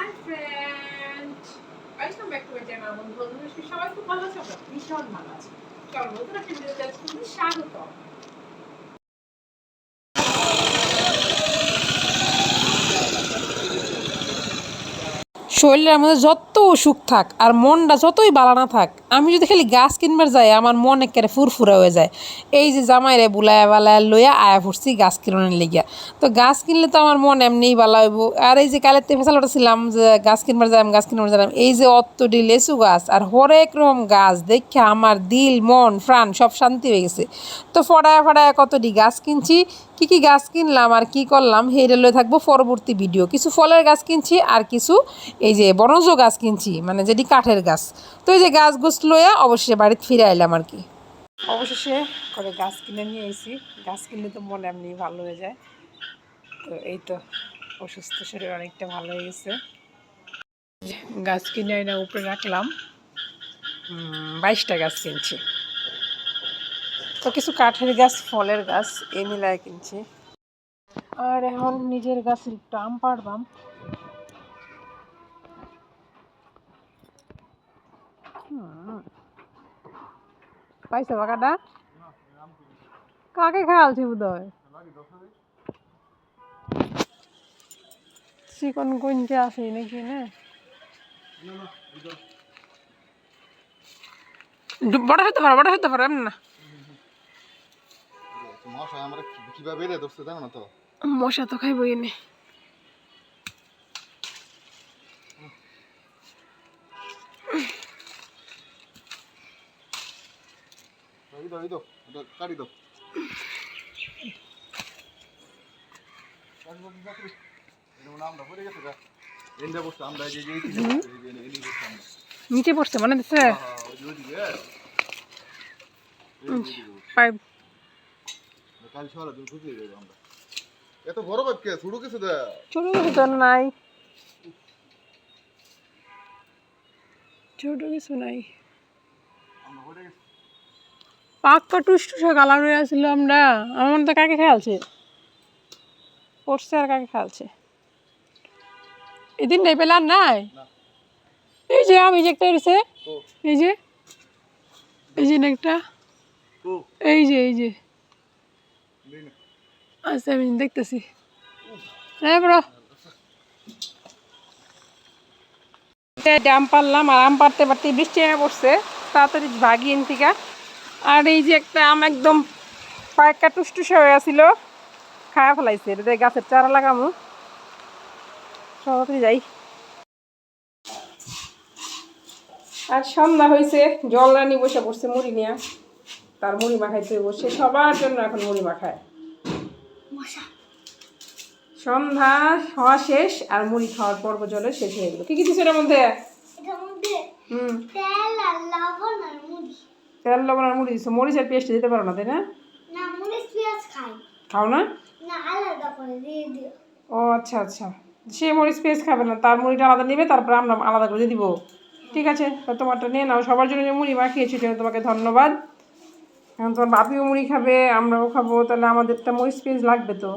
Hi friend, welcome back to my channel. বন্ধুরা সবাই খুব ভালো আছো? ভীষণ ভালো আছি। চলো নতুন একটা ভিডিওতে আজকে স্বাগত। শরীরের মধ্যে যত অসুখ থাক আর মনটা যতই বালানা থাক, আমি যদি খালি গাছ কিনবার যাই আমার মন একেবারে ফুরফুরা হয়ে যায়। এই যে জামাইরে বুলায়া বালায়া লইয়া আয়া ফুরছি গাছ কিনের লিগিয়া, তো গাছ কিনলে তো আমার মন এমনিই বালা হইব। আর এই যে কালের ফেসালটা ছিলাম যে গাছ কিনবার যাইম গাছ কিনবার যাইম, এই যে অত্তটি লেচু গাছ আর হরেক রকম গাছ দেখে আমার দিল মন প্রাণ সব শান্তি হয়ে গেছে। তো ফড়ায় ফড়ায় কতটি গাছ কিনছি, কি গাছ কিনলাম আর কি করলাম হেরে লয়ে থাকবো পরবর্তী ভিডিও। কিছু ফলের গাছ কিনছি আর কিছু এই যে বনজ গাছ কিনছি, মানে যেটি কাঠের গাছ। তো এই যে গাছ গোছ লইয়া অবশেষে বাড়িতে ফিরে আইলাম আর কি। অবশেষে করে গাছ কিনে নিয়ে এসেছি। গাছ কিনলে তো মন এমনি ভালো হয়ে যায়। তো এই তো অসুস্থ শরীর অনেকটা ভালো হয়ে গেছে। গাছ কিনে এনে উপরে রাখলাম, 22টা গাছ কিনছি। তো কিছু কাঠের গাছ ফলের গাছ এই মিলায় কিনছি। আর এখন নিজের গাছের একটু আম পাড়বাম। পাইছো বাগাটা? কাকে খাওয়ালছি বোধহয় চিকন কোনটা আছে নাকি না? বড় হতে পারো এমন না। মশা তো খাইব এনে। নিচে পড়ছে মানে দিচ্ছে পাইপ। এত বড় বাপ কে ছোট কিছু দে ছোট কিছু তো নাই, ছোট কিছু নাই। পাক্কা টুসটুসা কালার হয়ে আসছিল আমরা। আমার তো কাকে খেয়ালছে পড়ছে আর কাকে খেয়ালছে এদিন নেই পেলাম নাই। এই যে আমি যে একটা রয়েছে, এই যে একটা, এই যে আচ্ছা আমি দেখতেছি। আম পারলাম আর আম পারতে পারতে বৃষ্টি এনে পড়ছে, তাড়াতাড়ি ভাগি এন থেকে। আর এই যে একটা আম একদম পায়েকা টুসটুসে হয়ে আসছিল, খায়া ফেলাইছে। এটা গাছের চারা লাগামো, তাড়াতাড়ি যাই। আর সন্ধ্যা হয়েছে, জল রানি বসে পড়ছে মুড়ি নিয়ে, তার মুড়ি মাখাইতে বসে সবার জন্য এখন মুড়ি মাখায়। সন্ধ্যা হওয়া শেষ আর মুড়ি খাওয়ার পর্ব জলে শেষ হয়ে গেল। কি দিচ্ছে এটার মধ্যে? তেল লবণ আর মুড়ি দিচ্ছে। মরিচের পেস্ট দিতে পারো না, তাই না? খাও না? ও আচ্ছা আচ্ছা, সে মরিচ পেস্ট খাবে না, তার মুড়িটা আলাদা নেবে, তারপর আমরা আলাদা করে দিয়ে দিব। ঠিক আছে, তোমারটা নিয়ে নাও। সবার জন্য যে মুড়ি মাখিয়েছি সেটা তোমাকে ধন্যবাদ। এখন তোমার বাপিও মুড়ি খাবে, আমরাও খাবো, তাহলে আমাদেরটা মরিচ পেস্ট লাগবে তো।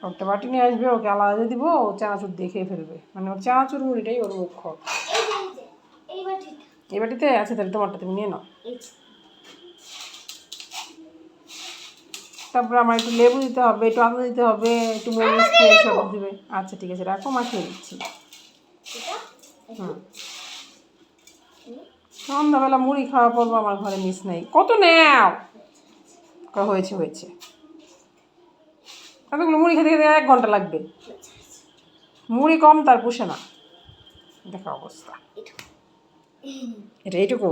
একটা বাটি নিয়ে আসবে, ওকে আলাদা দিয়ে দিব, ও চানাচুর দিয়ে খেয়ে ফেলবে। মানে ওর চানাচুর মুড়িটাই ওর মুখ্য। এই বাটিতে আছে, তাহলে তোমারটা তুমি নিয়ে নাও। তারপরে আমার একটু লেবু দিতে হবে, একটু আদা দিতে হবে, একটু মরিচ পেস্ট সব দিবে। আচ্ছা ঠিক আছে, রাখো, মাখিয়ে দিচ্ছি। সন্ধ্যাবেলা মুড়ি খাওয়া পড়বো, আমার ঘরে মিস নেই। কত নেও হয়েছে এতগুলো মুড়ি খেতে খেতে 1 ঘন্টা লাগবে। মুড়ি কম তার পুষে না, দেখা অবস্থা। এটা এইটুকু